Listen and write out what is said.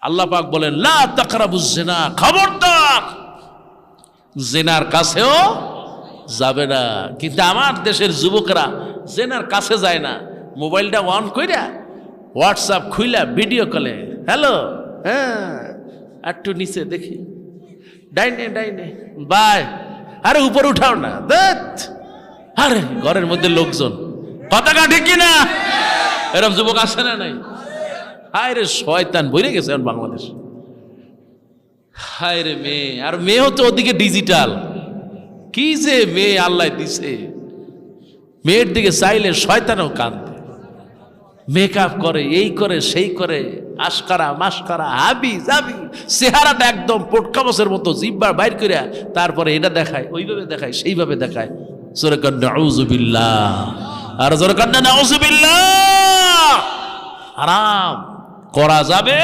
আল্লাহ পাক বলেন লা তাকরাবুজ জিনা, খবরদার জিনার কাছেও যাবে না। কিন্তু আমার দেশের যুবকরা জিনার কাছে যায় না, মোবাইলটা অন কইরা হোয়াটসঅ্যাপ খুইলা ভিডিও কলে হ্যালো, হ্যাঁ একটু নিচে দেখি, ডাইনে ডাইনে বাই, আরে উপরে উঠাও না, আরে ঘরের মধ্যে লোকজন, কথা কাটে কিনা? এরকম যুবক আসে না নাই? হায় রে শয়তান বইরে গেছে এখন বাংলাদেশ। হায় রে মেয়ে, আর মেয়ে হচ্ছে ওদিকে ডিজিটাল, কি যে মেয়ে আল্লাহ দিছে, মেয়ের দিকে চাইলে শয়তানও কাঁদবে। মেকআপ করে, এই করে সেই করে, আশকারা মাসকারা হাবি যাবি, চেহারাটা একদম পোটকামসের মতো, জিব্বার বাইর করে তারপরে এটা দেখায়, ওইভাবে দেখায়, সেইভাবে দেখায়। জোরে কান নাউযুবিল্লাহ, আর জোরে কান নাউযুবিল্লাহ। হারাম করা যাবে